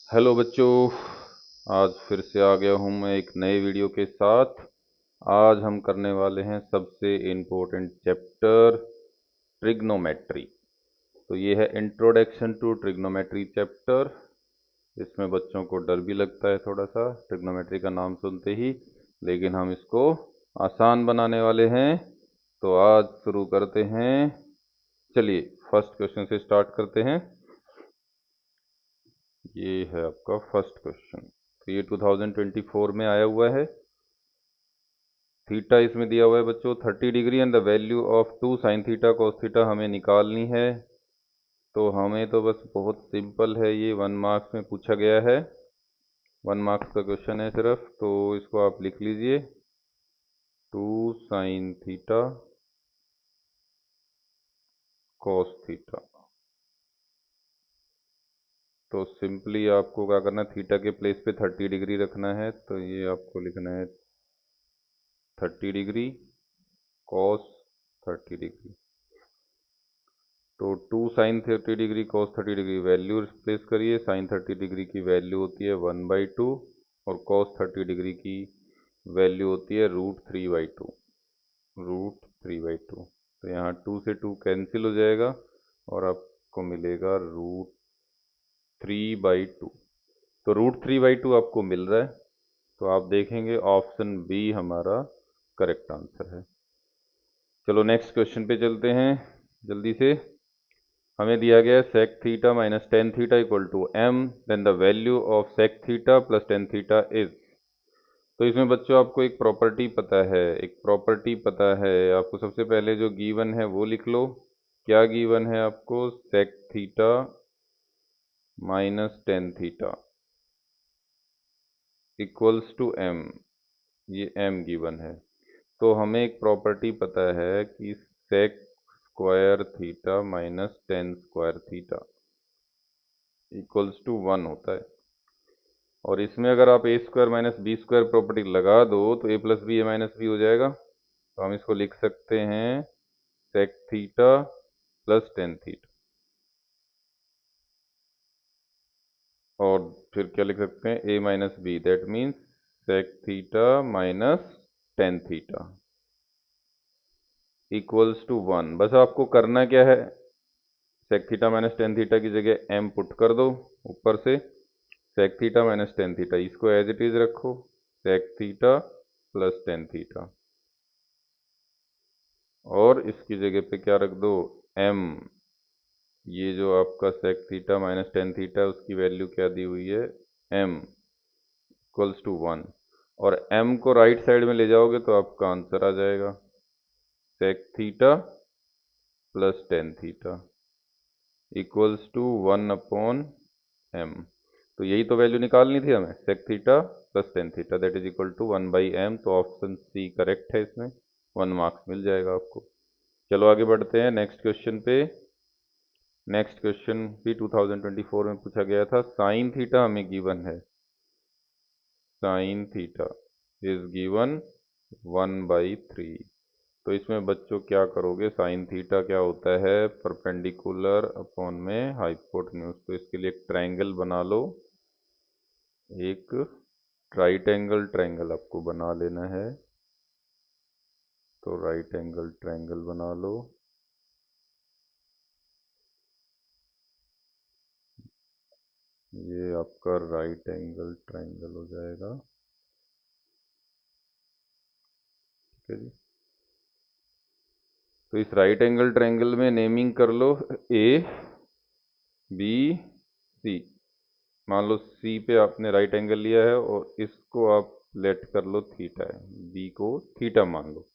Hello बच्चों, आज फिर से आ गया हूँ मैं एक नए वीडियो के साथ। आज हम करने वाले हैं सबसे इम्पोर्टेंट चैप्टर ट्रिग्नोमेट्री। तो ये है इंट्रोडक्शन टू ट्रिग्नोमेट्री चैप्टर। इसमें बच्चों को डर भी लगता है थोड़ा सा ट्रिग्नोमेट्री का नाम सुनते ही, लेकिन हम इसको आसान बनाने वाले हैं। तो आज शुरू करते हैं। चलिए फर्स्ट क्वेश्चन से स्टार्ट करते हैं। ये है आपका फर्स्ट क्वेश्चन। तो ये 2024 में आया हुआ है। थीटा इसमें दिया हुआ है बच्चों 30 degree and the value of 2 sine theta cos theta हमें निकालनी है। तो हमें तो बस बहुत सिंपल है, ये 1 मार्क्स में पूछा गया है। 1 मार्क्स का क्वेश्चन है सिर्फ, तो इसको आप लिख लीजिए 2 साइन थीटा कॉस थीटा। तो सिंपली आपको क्या करना है, थीटा के प्लेस पे 30 डिग्री रखना है। तो ये आपको लिखना है 30 डिग्री कॉस 30 डिग्री। तो 2 sine 30 degree cos 30 degree value replace करिए। साइन 30 डिग्री की वैल्यू होती है 1/2 और कॉस 30 डिग्री की वैल्यू होती है √3/2। √3/2। तो यहाँ 2 से 2 कैंसिल हो जाएगा और आपको मिलेगा √3/2। तो √3/2 आपको मिल रहा है। तो आप देखेंगे ऑप्शन बी हमारा करेक्ट आंसर है। चलो नेक्स्ट क्वेश्चन पे चलते हैं जल्दी से। हमें दिया गया है sec theta minus tan theta equal to m, then the value of sec theta plus tan theta is. तो इसमें बच्चों आपको एक प्रॉपर्टी पता है, आपको सबसे पहले जो गिवन है वो लिख लो। क्या गिवन है आपको? Sec theta minus tan theta equals to M, ये एम गिवन है। तो हमें एक प्रॉपर्टी पता है कि sec square theta minus tan square theta equals to 1 होता है। और इसमें अगर आप A square minus B square property लगा दो तो A plus B A minus B हो जाएगा। तो हम इसको लिख सकते हैं sec theta plus tan theta. और फिर क्या लिख सकते हैं? A minus B, that means sec theta minus tan theta equals to 1। बस आपको करना क्या है, sec theta minus tan theta की जगह एम पुट कर दो ऊपर से। Sec theta minus tan theta इसको एज इट इज रखो, sec theta plus tan theta, और इसकी जगह पे क्या रख दो? एम। ये जो आपका sec theta minus tan theta उसकी वैल्यू क्या दी हुई है? M equals to 1। और एम को राइट साइड में ले जाओगे तो आपका आंसर आ जाएगा sec theta plus tan theta equals to 1/m। तो यही तो वैल्यू निकालनी थी हमें, sec theta plus tan theta that is equal to 1/m। तो ऑप्शन सी करेक्ट है, इसमें 1 मार्क्स मिल जाएगा आपको। चलो आगे बढ़ते हैं नेक्स्ट क्वेश्चन पे। नेक्स्ट क्वेश्चन भी 2024 में पूछा गया था। साइन थीटा हमें गिवन है, साइन थीटा इज गिवन 1/3। तो इसमें बच्चों क्या करोगे? साइन थीटा क्या होता है? परपेंडिकुलर अपॉन में हाइपोटेन्यूज। तो इसके लिए एक ट्रायंगल बना लो, एक राइट एंगल ट्रायंगल आपको बना लेना है। तो राइट एंगल ट्रायंगल बना लो। ये आपका राइट एंगल ट्रायंगल हो जाएगा, ठीक है जी। तो इस राइट एंगल ट्रायंगल में नेमिंग कर लो ए बी सी। मान लो सी पे आपने राइट एंगल लिया है और इसको आप लेट कर लो थीटा है, बी को थीटा मान लो।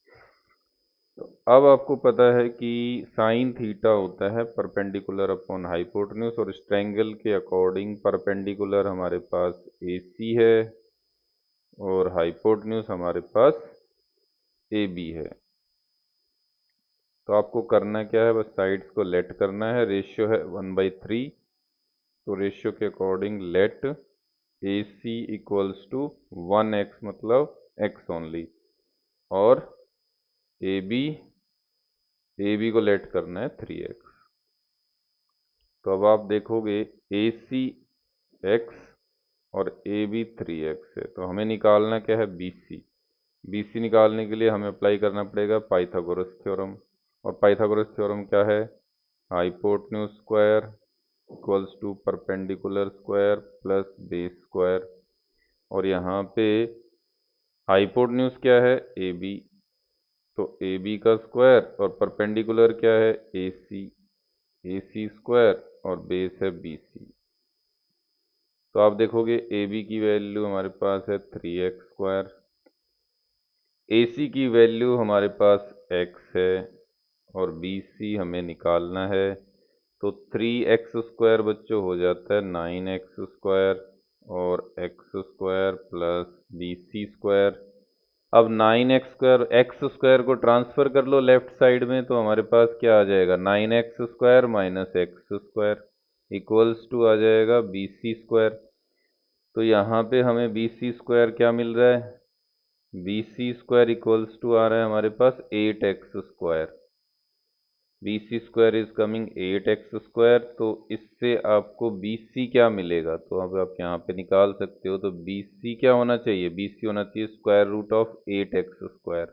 तो अब आपको पता है कि साइन थीटा होता है परपेंडिकुलर अपॉन हाइपोटेन्यूज, और इस ट्रायंगल के अकॉर्डिंग परपेंडिकुलर हमारे पास ए सी है और हाइपोटेन्यूज हमारे पास ए बी है। तो आपको करना क्या है, बस साइड्स को लेट करना है। रेशियो है 1/3। तो रेशियो के according let A C equals to 1x, मतलब x ओनली, और ए बी को लेट करना है 3x। तो अब आप देखोगे ए सी एक्स और ए बी 3x है। तो हमें निकालना क्या है, बी सी। बी सी निकालने के लिए हमें अप्लाई करना पड़ेगा पाइथागोरस थ्योरम। और पाइथागोरस थ्योरम क्या है, hypotenuse square equals to perpendicular square plus base square. और यहाँ पे हाइपोटेन्यूज क्या है, ए बी, तो ए बी का स्क्वायर, और परपेंडिकुलर क्या है, ए सी स्क्वायर, और बेस है बी सी। तो आप देखोगे ए बी की वैल्यू हमारे पास है 3x², ए सी की वैल्यू हमारे पास x है, और बी सी हमें निकालना है। तो 3x² बच्चों हो जाता है 9x², और x² plus B C square. अब 9x² को ट्रांसफ़र कर लो लेफ्ट साइड में, तो हमारे पास क्या आ जाएगा, 9x² minus x² equals to आ जाएगा बी सी स्क्वायर। तो यहाँ पे हमें बी सी स्क्वायर क्या मिल रहा है, B C square equals to आ रहा है हमारे पास 8x²। B C square is coming 8x²। तो इससे आपको बी सी क्या मिलेगा, तो अब आप यहाँ पे निकाल सकते हो। तो बी सी क्या होना चाहिए, बी सी होना चाहिए स्क्वायर रूट ऑफ 8x²।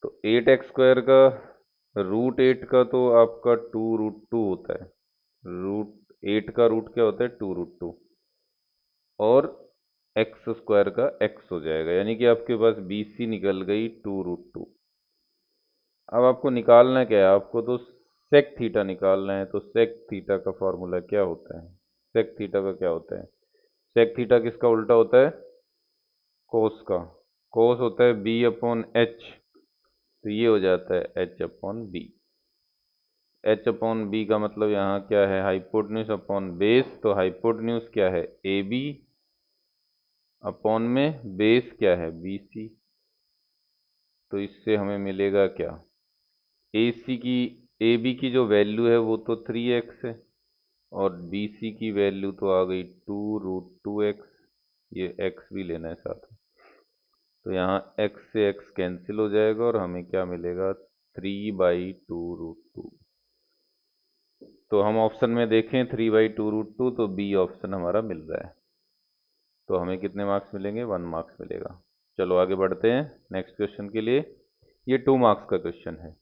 तो 8x² का रूट 8 का तो आपका 2√2 होता है। रूट 8 का रूट क्या होता है, 2√2, और x² का x हो जाएगा, यानी कि आपके पास बी सी निकल गई 2√2। अब आपको निकालना क्या है, आपको तो सेक थीटा निकालना है। तो सेक थीटा का फॉर्मूला क्या होता है, सेक थीटा का क्या होता है, सेक थीटा किसका उल्टा होता है, कोस का। कोस होता है बी अपॉन एच, तो ये हो जाता है H upon B. H upon B का मतलब यहाँ क्या है, हाइपोटेन्यूज अपॉन बेस। तो हाइपोटेन्यूज क्या है, ए बी, अपॉन में बेस क्या है, बी सी। तो इससे हमें मिलेगा क्या, ए सी की, ए बी की जो वैल्यू है वो तो 3x है, और बी सी की वैल्यू तो आ गई 2√2x। ये x भी लेना है साथ में। तो यहाँ x से x कैंसिल हो जाएगा, और हमें क्या मिलेगा, 3/2√2। तो हम ऑप्शन में देखें 3/2√2, तो बी ऑप्शन हमारा मिल रहा है। तो हमें कितने मार्क्स मिलेंगे, 1 मार्क्स मिलेगा। चलो आगे बढ़ते हैं नेक्स्ट क्वेश्चन के लिए। ये 2 मार्क्स का क्वेश्चन है,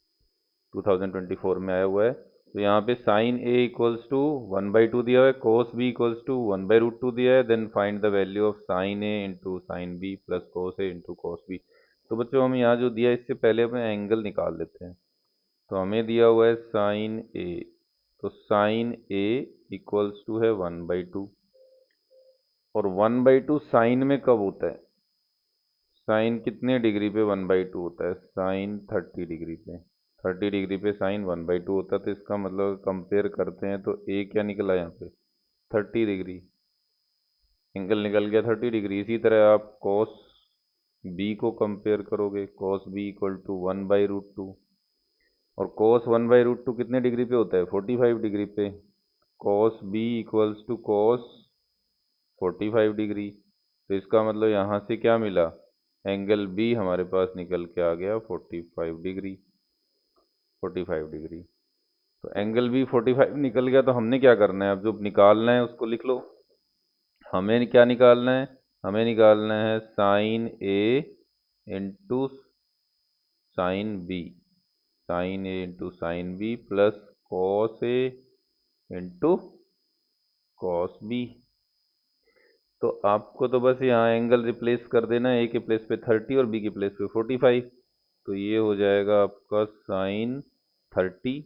2024 में आया हुआ है। तो यहाँ पे साइन ए इक्वल्स टू 1/2 दिया हुआ है, कोस बी इक्वल्स टू 1/√2 दिया है। Then find the value of sine A into sine B plus cos A into cos B. तो बच्चों हम यहाँ जो दिया है इससे पहले हमें एंगल निकाल लेते हैं। तो हमें दिया हुआ है साइन ए, तो साइन ए इक्वल्स टू है 1/2। और 1/2 साइन में कब होता है, साइन कितने डिग्री पे 1/2 होता है, साइन 30 डिग्री पे। 30 डिग्री पे साइन 1/2 होता है। तो इसका मतलब कंपेयर करते हैं, तो ए क्या निकला यहाँ पे, 30 डिग्री, एंगल निकल गया 30 डिग्री। इसी तरह आप कॉस बी को कंपेयर करोगे, कॉस बी इक्वल टू 1/√2, और कॉस 1/√2 कितने डिग्री पे होता है, 45 डिग्री पे। Cos B equals to cos 45 degree. तो इसका मतलब यहाँ से क्या मिला, एंगल बी हमारे पास निकल के आ गया 45 डिग्री, 45 डिग्री। तो एंगल बी 45 निकल गया। तो हमने क्या करना है, अब जो निकालना है उसको लिख लो। हमें क्या निकालना है, हमें निकालना है sine A into sine B, sine A into sine B plus cos A into cos B. तो आपको तो बस यहाँ एंगल रिप्लेस कर देना है, ए के प्लेस पे 30 और बी के प्लेस पे 45। तो ये हो जाएगा आपका साइन 30,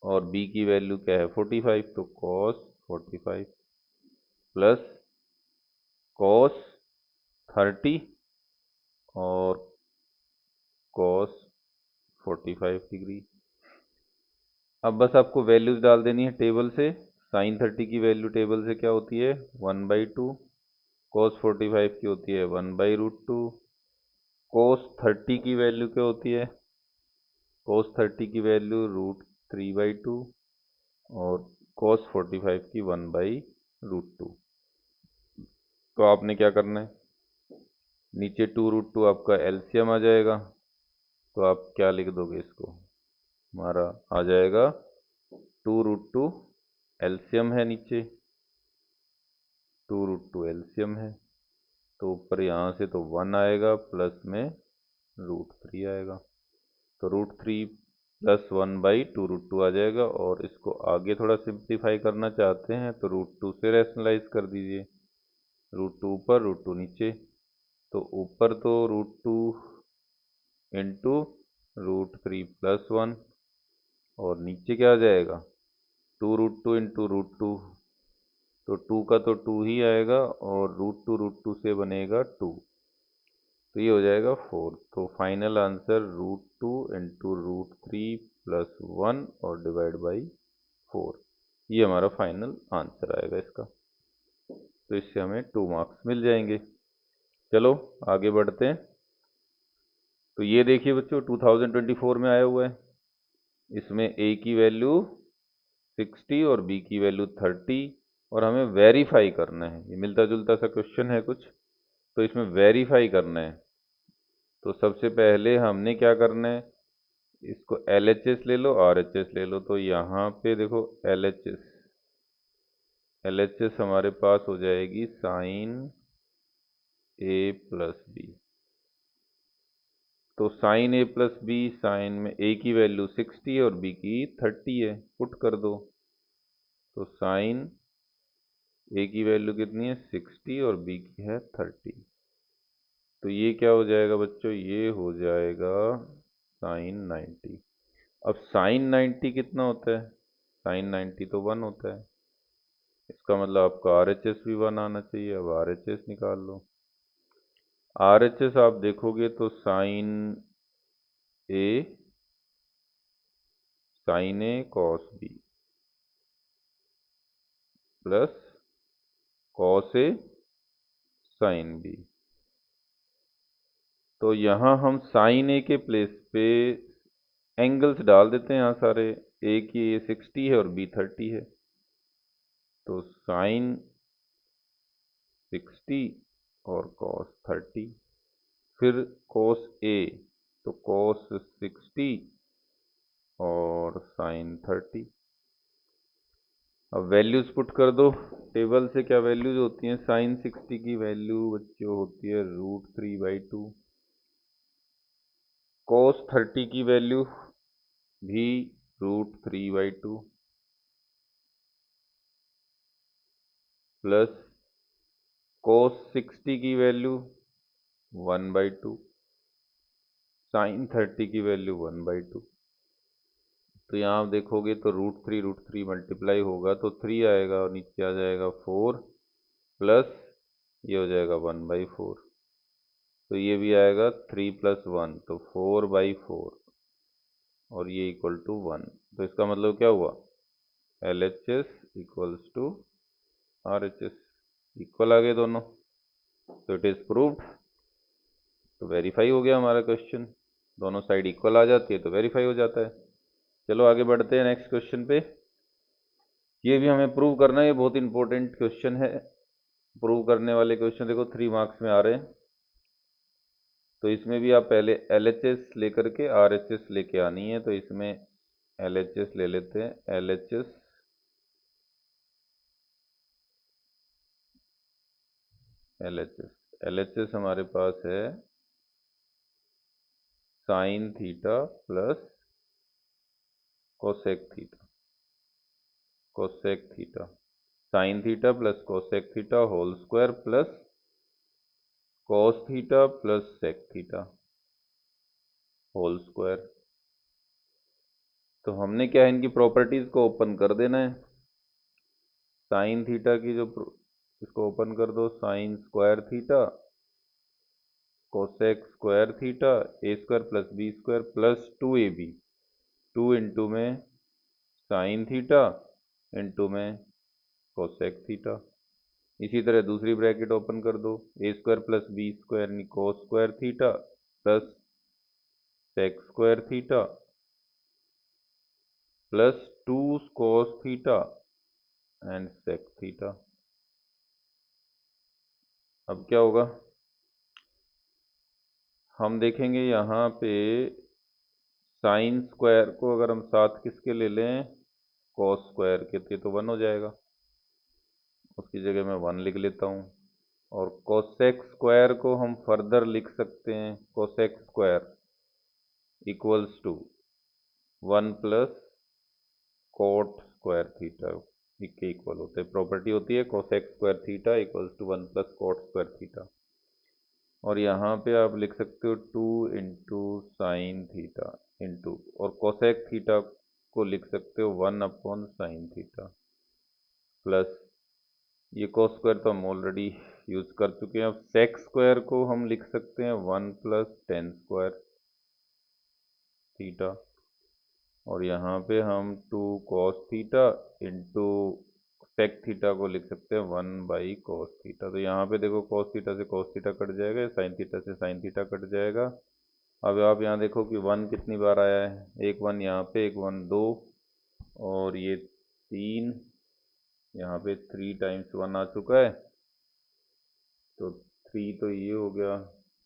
और बी की वैल्यू क्या है 45, तो कॉस 45 प्लस कॉस 30 और कॉस 45 डिग्री। अब बस आपको वैल्यूज डाल देनी है टेबल से। साइन 30 की वैल्यू टेबल से क्या होती है, 1/2। कॉस 45 की होती है 1/√2। कॉस 30 की वैल्यू क्या होती है, कॉस 30 की वैल्यू √3/2, और कॉस 45 की 1/√2। तो आपने क्या करना है, नीचे 2√2 आपका एलसीएम आ जाएगा। तो आप क्या लिख दोगे इसको, हमारा आ जाएगा 2√2 एलसीएम है नीचे, 2√2 एलसीएम है, तो ऊपर यहाँ से तो 1 आएगा, प्लस में √3 आएगा, तो √3 + 1/2√2 आ जाएगा। और इसको आगे थोड़ा सिंप्लीफाई करना चाहते हैं तो √2 से रैशनलाइज कर दीजिए, √2 ऊपर √2 नीचे, तो ऊपर तो √2 इंटू √3 + 1, और नीचे क्या आ जाएगा 2√2 इंटू √2, तो 2 का तो 2 ही आएगा, और √2 से बनेगा 2, तो ये हो जाएगा 4। तो फाइनल आंसर √2 इंटू √3 + 1 और डिवाइड बाई 4, ये हमारा फाइनल आंसर आएगा इसका। तो इससे हमें 2 मार्क्स मिल जाएंगे। चलो आगे बढ़ते हैं। तो ये देखिए बच्चों 2024 में आया हुआ है, इसमें ए की वैल्यू 60 और बी की वैल्यू 30, और हमें वेरीफाई करना है। ये मिलता जुलता सा क्वेश्चन है कुछ, तो इसमें वेरीफाई करना है। तो सबसे पहले हमने क्या करना है, इसको LHS ले लो, RHS ले लो। तो यहाँ पे देखो LHS हमारे पास हो जाएगी साइन A + B। तो साइन A + B, साइन में A की वैल्यू 60 और B की 30 है, पुट कर दो। तो साइन A की वैल्यू कितनी है 60 और B की है 30, तो ये क्या हो जाएगा बच्चों, ये हो जाएगा साइन 90। अब साइन 90 कितना होता है, साइन 90 तो 1 होता है, इसका मतलब आपका RHS भी 1 आना चाहिए। अब RHS निकाल लो। RHS आप देखोगे तो sine A cos B plus cos A sine B। तो यहाँ हम साइन A के प्लेस पे एंगल्स डाल देते हैं यहाँ सारे। A की 60 है और B 30 है, तो साइन 60 और cos 30, फिर cos A, तो cos 60 और साइन 30। अब वैल्यूज पुट कर दो टेबल से। क्या वैल्यूज होती हैं, साइन 60 की वैल्यू बच्चों होती है √3/2, cos 30 की वैल्यू भी √3/2, प्लस cos 60 की वैल्यू 1/2, साइन 30 की वैल्यू 1/2। तो यहाँ आप देखोगे तो √3 मल्टीप्लाई होगा तो 3 आएगा, और नीचे आ जाएगा 4, प्लस ये हो जाएगा 1/4, तो ये भी आएगा 3 + 1, तो 4/4, और ये इक्वल टू 1। तो इसका मतलब क्या हुआ, LHS equals to RHS, equal आ गए दोनों, तो इट इज प्रूव्ड। तो वेरीफाई हो गया हमारा क्वेश्चन, दोनों साइड इक्वल आ जाती है तो वेरीफाई हो जाता है। चलो आगे बढ़ते हैं नेक्स्ट क्वेश्चन पे। ये भी हमें प्रूव करना है, ये बहुत इंपॉर्टेंट क्वेश्चन है। प्रूव करने वाले क्वेश्चन देखो 3 मार्क्स में आ रहे हैं, तो इसमें भी आप पहले LHS लेकर के RHS लेके आनी है। तो इसमें LHS ले लेते हैं, LHS हमारे पास है sine theta plus cosec theta, sine theta plus cosec theta whole square plus cos theta plus sec theta whole square. तो हमने क्या है, इनकी प्रॉपर्टीज को ओपन कर देना है। साइन थीटा की जो इसको ओपन कर दो, sine square theta cosec square theta A² + B² + 2AB, 2 into में साइन थीटा इंटू में कोसेक थीटा। इसी तरह दूसरी ब्रैकेट ओपन कर दो, A² + B² यानी cos square theta plus sec square theta plus 2 cos theta and sec theta. अब क्या होगा, हम देखेंगे यहाँ पे साइन स्क्वायर को अगर हम साथ किसके ले लें, कॉस स्क्वायर के, तो 1 हो जाएगा। उसकी जगह मैं 1 लिख लेता हूँ। और कोसेक स्क्वायर को हम फर्दर लिख सकते हैं, cosec square equals to 1 plus cot square theta के इक्वल होते हैं। प्रॉपर्टी होती है cosec square theta equals to 1 plus cot square theta. और यहाँ पे आप लिख सकते हो 2 इंटू साइन थीटा इंटू, और कोसेक थीटा को लिख सकते हो 1 अपॉन साइन थीटा, प्लस ये कोस स्क्वायर तो हम ऑलरेडी यूज कर चुके हैं। अब सेक स्क्वायर को हम लिख सकते हैं 1 प्लस टेन स्क्वायर थीटा, और यहाँ पे हम 2 cos theta into sec theta को लिख सकते हैं 1 बाई कॉस थीटा। तो यहाँ पे देखो कॉस थीटा से कॉस थीटा कट जाएगा, साइन थीटा से साइन थीटा कट जाएगा। अब आप यहाँ देखो कि 1 कितनी बार आया है, एक 1 यहाँ पे, एक 1 2, और ये 3, यहाँ पे 3 टाइम्स 1 आ चुका है, तो 3 तो ये हो गया।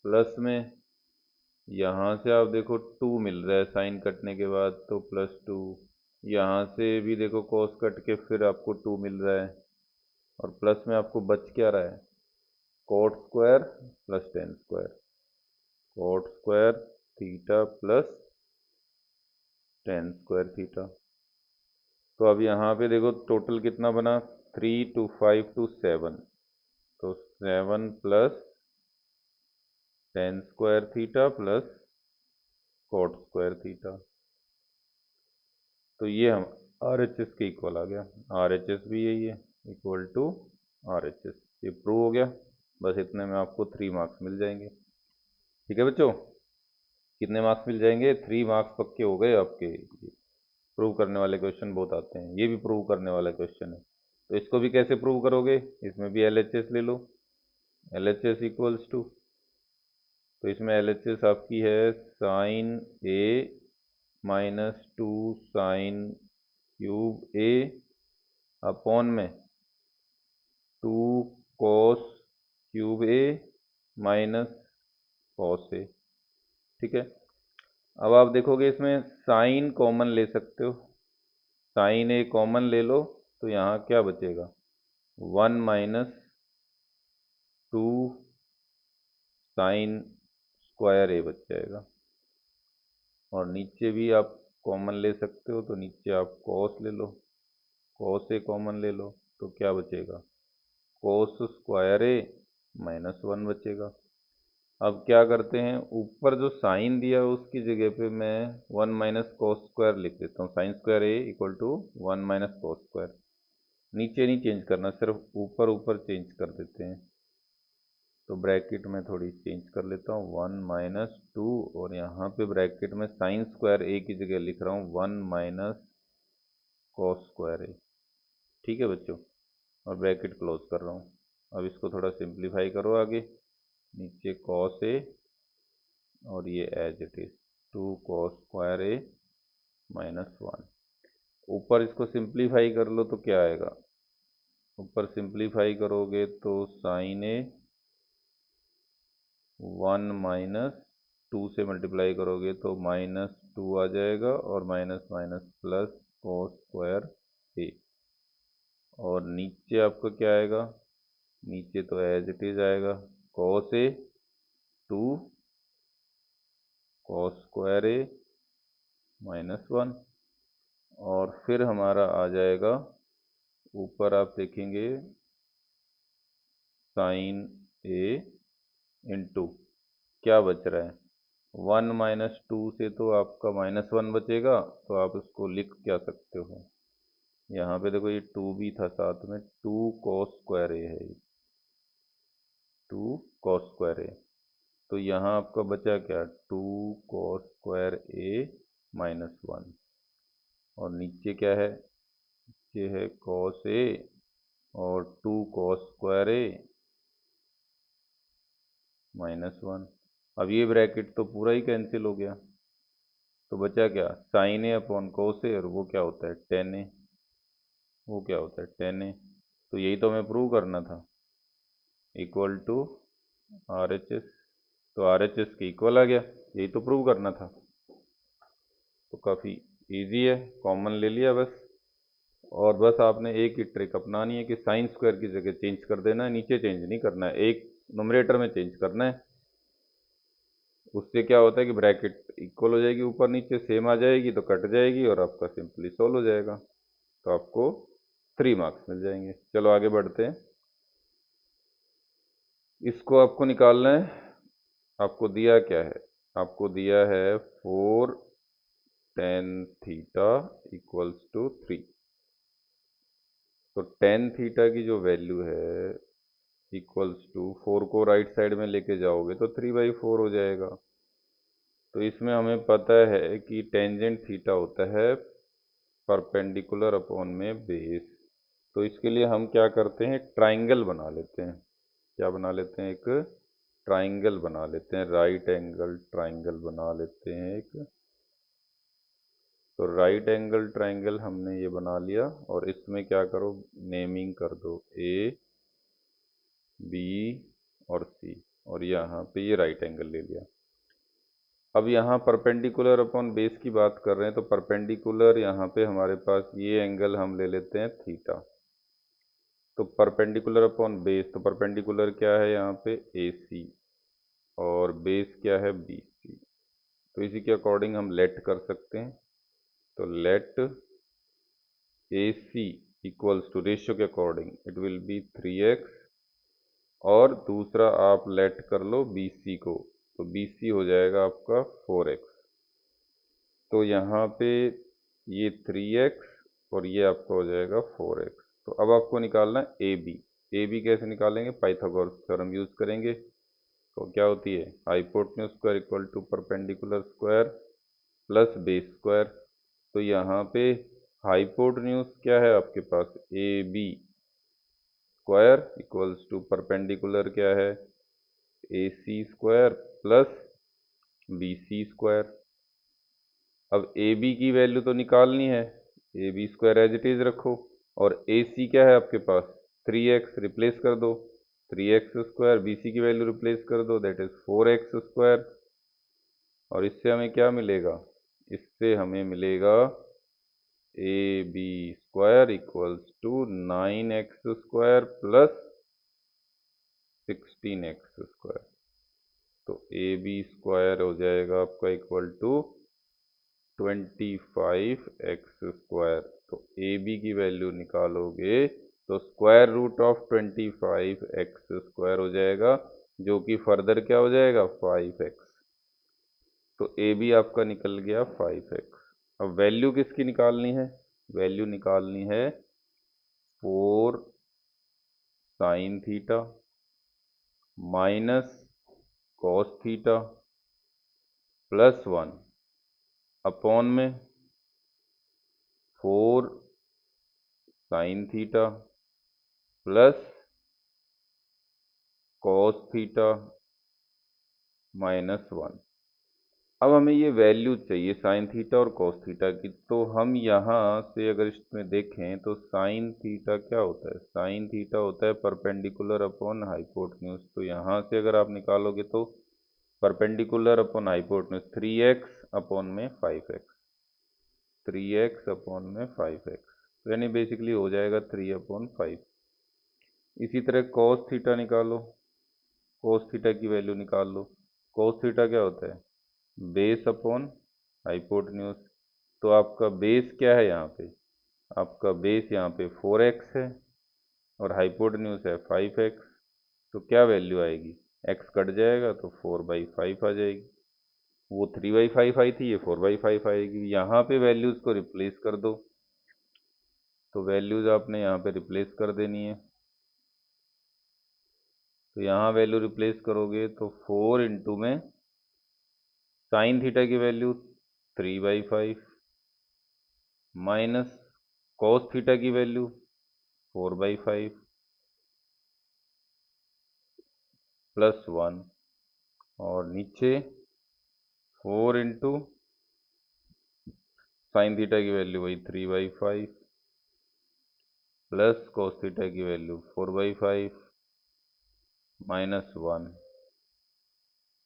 प्लस में यहाँ से आप देखो 2 मिल रहा है साइन कटने के बाद, तो +2। यहाँ से भी देखो कॉस कट के फिर आपको 2 मिल रहा है, और प्लस में आपको बच क्या रहा है, coat square plus ten square, coat square theta plus ten square theta. तो अब यहाँ पे देखो टोटल कितना बना, 3 2 5 2 7, तो 7 plus ten square theta plus cot square theta. तो ये हम RHS के इक्वल आ गया, RHS भी यही है, इक्वल टू RHS। ये प्रूव हो गया। बस इतने में आपको 3 मार्क्स मिल जाएंगे। ठीक है बच्चों, कितने मार्क्स मिल जाएंगे, 3 मार्क्स पक्के हो गए आपके। प्रूव करने वाले क्वेश्चन बहुत आते हैं, ये भी प्रूव करने वाला क्वेश्चन है। तो इसको भी कैसे प्रूव करोगे, इसमें भी LHS ले लो, LHS इक्वल्स टू, तो इसमें LHS आपकी है sine A minus 2 sine cube A upon में 2 cos cube A minus cos A। ठीक है, अब आप देखोगे इसमें साइन कॉमन ले सकते हो, साइन A कॉमन ले लो, तो यहाँ क्या बचेगा, 1 माइनस 2 साइन स्क्वायर A बच जाएगा। और नीचे भी आप कॉमन ले सकते हो, तो नीचे आप कॉस ले लो, कॉस A कॉमन ले लो, तो क्या बचेगा, कोस स्क्वायर A माइनस 1 बचेगा। अब क्या करते हैं, ऊपर जो साइन दिया है उसकी जगह पे मैं 1 माइनस कोस स्क्वायर लिख देता हूँ, sine square A equal to 1 minus cos square. नीचे नहीं चेंज करना, सिर्फ ऊपर ऊपर चेंज कर देते हैं। तो ब्रैकेट में थोड़ी चेंज कर लेता हूँ, 1 माइनस 2, और यहाँ पे ब्रैकेट में साइन स्क्वायर A की जगह लिख रहा हूँ 1 माइनस कोस स्क्वायर A। ठीक है बच्चों, और ब्रैकेट क्लोज कर रहा हूँ। अब इसको थोड़ा सिंप्लीफाई करो आगे, नीचे कॉस A, और ये as it is 2 cos square A minus 1। ऊपर इसको सिंप्लीफाई कर लो तो क्या आएगा, ऊपर सिंप्लीफाई करोगे तो साइन A 1 माइनस 2 से मल्टीप्लाई करोगे तो -2 आ जाएगा, और minus minus plus cos square A। और नीचे आपका क्या आएगा, नीचे तो एज इट इज आएगा cos A 2 cos square A minus 1। और फिर हमारा आ जाएगा, ऊपर आप देखेंगे साइन A इंटू क्या बच रहा है, 1 माइनस 2 से तो आपका -1 बचेगा, तो आप इसको लिख क्या सकते हो, यहाँ पे देखो ये 2 भी था साथ में, 2 कॉस स्क्वायर A है ये, 2 कॉस स्क्वायर A। तो यहाँ आपका बचा क्या, 2 कॉस स्क्वायर A माइनस 1, और नीचे क्या है, ये है कॉस A और 2 कॉस स्क्वायर A माइनस 1। अब ये ब्रैकेट तो पूरा ही कैंसिल हो गया, तो बचा क्या, sine A upon cos A, और वो क्या होता है टेन A, वो क्या होता है टेन A। तो यही तो हमें प्रूव करना था, इक्वल टू RHS। तो RHS के इक्वल आ गया, यही तो प्रूव करना था। तो काफ़ी इजी है, कॉमन ले लिया बस। और बस आपने एक ही ट्रिक अपनानी है कि साइन स्क्वायर की जगह चेंज कर देना है, नीचे चेंज नहीं करना है, एक न्यूमरेटर में चेंज करना है। उससे क्या होता है कि ब्रैकेट इक्वल हो जाएगी, ऊपर नीचे सेम आ जाएगी तो कट जाएगी और आपका सिंपली सोल्व हो जाएगा। तो आपको 3 मार्क्स मिल जाएंगे। चलो आगे बढ़ते हैं। इसको आपको निकालना है। आपको दिया क्या है? आपको दिया है 4 tan थीटा इक्वल्स टू 3। तो tan थीटा की जो वैल्यू है इक्वल्स टू 4 को राइट साइड में लेके जाओगे तो 3/4 हो जाएगा। तो इसमें हमें पता है कि टेंजेंट थीटा होता है परपेंडिकुलर अपॉन में बेस। तो इसके लिए हम क्या करते हैं, ट्राइंगल बना लेते हैं। क्या बना लेते हैं? एक ट्राइंगल बना लेते हैं, राइट एंगल ट्राइंगल बना लेते हैं एक। तो राइट एंगल ट्राइंगल हमने ये बना लिया और इसमें क्या करो, नेमिंग कर दो ए बी और सी, और यहाँ पे ये राइट एंगल ले लिया। अब यहाँ परपेंडिकुलर अपॉन बेस की बात कर रहे हैं, तो परपेंडिकुलर यहाँ पे हमारे पास ये एंगल हम ले लेते हैं थीटा। तो परपेंडिकुलर अपॉन बेस, तो परपेंडिकुलर क्या है यहाँ पे, ए सी, और बेस क्या है, बी सी। तो इसी के अकॉर्डिंग हम लेट कर सकते हैं। तो let A C equals to, ratio के according it will be 3x, और दूसरा आप लेट कर लो बी सी को, तो बी सी हो जाएगा आपका 4x। तो यहाँ पे ये 3x और ये आपका हो जाएगा 4x। तो अब आपको निकालना है ए बी। ए बी कैसे निकालेंगे? पाइथागोरस थ्योरम यूज़ करेंगे। तो क्या होती है, hypotenuse square equal to perpendicular square plus base square. तो यहाँ पे हाइपोटेन्यूज क्या है आपके पास, A B square equals to perpendicular क्या है, A C square plus B C square. अब ए बी की वैल्यू तो निकालनी है, A B square as it is रखो, और ए सी क्या है आपके पास, 3x, रिप्लेस कर दो, 3x स्क्वायर, बी सी की वैल्यू रिप्लेस कर दो, दैट इज 4x स्क्वायर। और इससे हमें क्या मिलेगा, इससे हमें मिलेगा A B square equals to 9x square plus 16x square. तो ए बी स्क्वायर हो जाएगा आपका इक्वल टू 25x स्क्वायर। तो ए बी की वैल्यू निकालोगे तो square root of 25x square हो जाएगा, जो कि फर्दर क्या हो जाएगा, 5x। तो ए बी आपका निकल गया 5x। अब वैल्यू किसकी निकालनी है? वैल्यू निकालनी है 4 sine theta minus cos theta plus 1 upon में 4 sign theta plus cos theta -1। अब हमें ये वैल्यू चाहिए साइन थीटा और कॉस थीटा की। तो हम यहाँ से अगर इसमें देखें तो साइन थीटा क्या होता है, साइन थीटा होता है परपेंडिकुलर अपॉन हाइपोटेन्यूज। तो यहाँ से अगर आप निकालोगे तो perpendicular upon hypotenuse 3x upon में 5x, 3x अपॉन में 5x, यानी बेसिकली हो जाएगा 3/5। इसी तरह कॉस थीटा निकालो, कॉस थीटा की वैल्यू निकाल लो। कॉस थीटा क्या होता है, बेस अपॉन हाइपोटेन्यूज। तो आपका बेस क्या है यहाँ पे, आपका बेस यहाँ पे 4x है और हाइपोटेन्यूज है 5x। तो क्या वैल्यू आएगी, x कट जाएगा तो 4/5 आ जाएगी। वो 3/5 आई थी, ये 4/5 आएगी। यहाँ पे वैल्यूज को रिप्लेस कर दो। तो वैल्यूज आपने यहाँ पे रिप्लेस कर देनी है। तो यहाँ वैल्यू रिप्लेस करोगे तो 4 इंटू में साइन थीटा की वैल्यू 3/5 माइनस कॉस थीटा की वैल्यू 4/5 प्लस 1, और नीचे 4 इंटू साइन थीटा की वैल्यू वही 3/5 प्लस कॉस थीटा की वैल्यू 4/5 -1।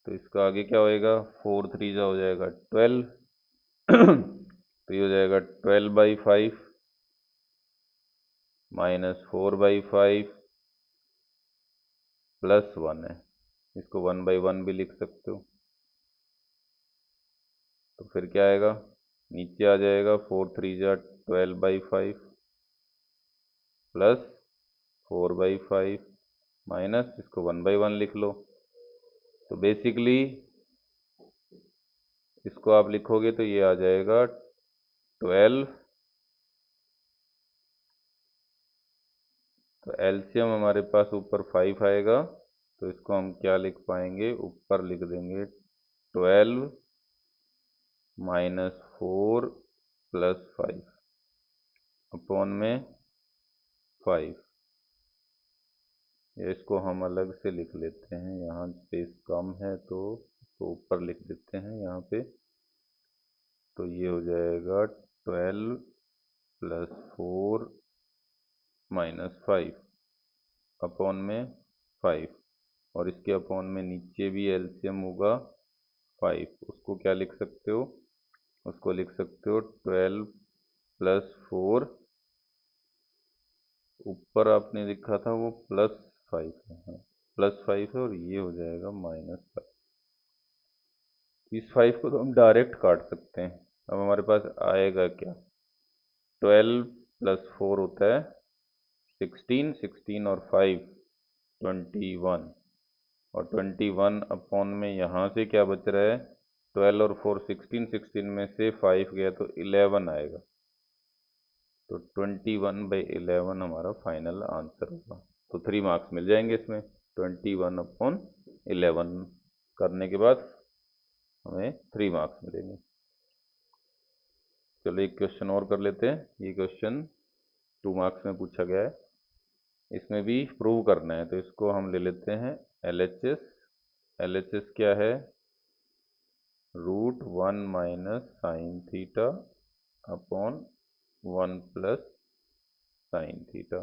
तो इसका आगे क्या होएगा, 4 3 जा हो जाएगा 12 तो ये हो जाएगा 12/5 -4/5 +1 है, इसको 1/1 भी लिख सकते हो। तो फिर क्या आएगा, नीचे आ जाएगा 4 3 जा 12/5 +4/5 माइनस इसको 1/1 लिख लो। तो बेसिकली इसको आप लिखोगे तो ये आ जाएगा 12। तो एलसीएम हमारे पास ऊपर 5 आएगा, तो इसको हम क्या लिख पाएंगे, ऊपर लिख देंगे 12 -4 +5 अपॉन में 5। इसको हम अलग से लिख लेते हैं, यहाँ स्पेस कम है तो इसको ऊपर लिख देते हैं यहाँ पे। तो ये हो जाएगा 12 +4 -5 अपॉन में 5, और इसके अपॉन में नीचे भी एलसीएम होगा 5। उसको क्या लिख सकते हो, उसको लिख सकते हो 12 +4, ऊपर आपने लिखा था वो +5 है, +5 है, और ये हो जाएगा -5। इस 5 को तो हम डायरेक्ट काट सकते हैं। अब हमारे पास आएगा क्या, 12 +4 होता है 16, 16 और 5 21, और 21 अपॉन में यहाँ से क्या बच रहा है, 12 और 4 16, 16 में से 5 गया तो 11 आएगा। तो 21/11 हमारा फाइनल आंसर होगा। तो 3 मार्क्स मिल जाएंगे इसमें। 21/11 करने के बाद हमें 3 मार्क्स मिलेंगे। चलो एक क्वेश्चन और कर लेते हैं। ये क्वेश्चन 2 मार्क्स में पूछा गया है, इसमें भी प्रूव करना है, तो इसको हम ले लेते हैं LHS। LHS क्या है, √1 - sin theta upon 1 + sin theta.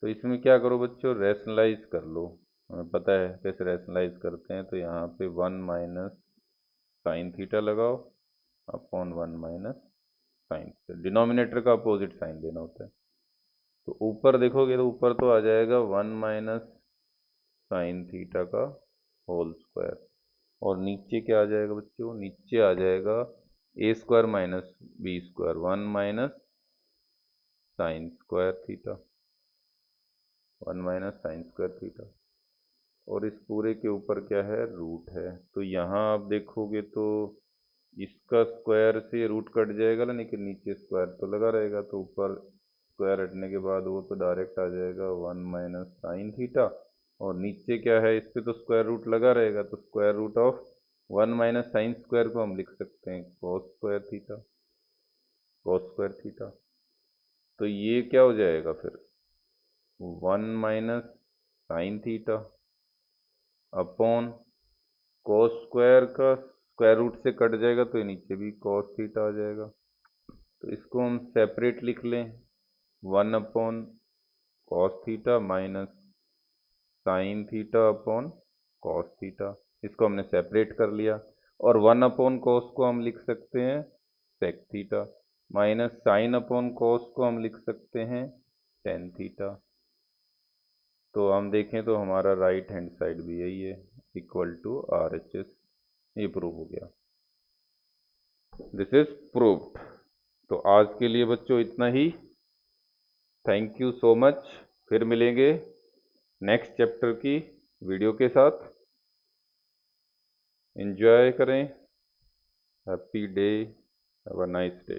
तो इसमें क्या करो बच्चों, रैशनलाइज कर लो। हमें पता है कैसे रैशनलाइज करते हैं। तो यहाँ पे 1 - sin थीटा लगाओ अपॉन 1 - sin थीटा। डिनोमिनेटर का अपोजिट साइन देना होता है। तो ऊपर देखोगे तो ऊपर तो आ जाएगा 1 - sin थीटा का होल स्क्वायर, और नीचे क्या आ जाएगा बच्चों, नीचे आ जाएगा a² - b², 1 - sin square theta, 1 - sin square theta, और इस पूरे के ऊपर क्या है, रूट है। तो यहाँ आप देखोगे तो इसका स्क्वायर से रूट कट जाएगा ना, लेकिन नीचे स्क्वायर तो लगा रहेगा। तो ऊपर स्क्वायर हटने के बाद वो तो डायरेक्ट आ जाएगा 1 - sin थीटा, और नीचे क्या है, इस पे तो स्क्वायर रूट लगा रहेगा। तो square root of 1 - sin square को हम लिख सकते हैं cos square theta, cos square theta. तो ये क्या हो जाएगा फिर, 1 - sin theta upon cos square का स्क्वायर रूट से कट जाएगा, तो ये नीचे भी cos थीटा आ जाएगा। तो इसको हम सेपरेट लिख लें, 1/cos theta minus sine theta upon cos theta. इसको हमने सेपरेट कर लिया, और 1/cos को हम लिख सकते हैं sec थीटा, माइनस sin/cos को हम लिख सकते हैं tan थीटा। तो हम देखें तो हमारा राइट हैंड साइड भी यही है, इक्वल टू RHS। ये प्रूव हो गया, दिस इज प्रूव्ड। तो आज के लिए बच्चों इतना ही। Thank you so much. फिर मिलेंगे नेक्स्ट चैप्टर की वीडियो के साथ। एंजॉय करें। Happy day, have a nice day.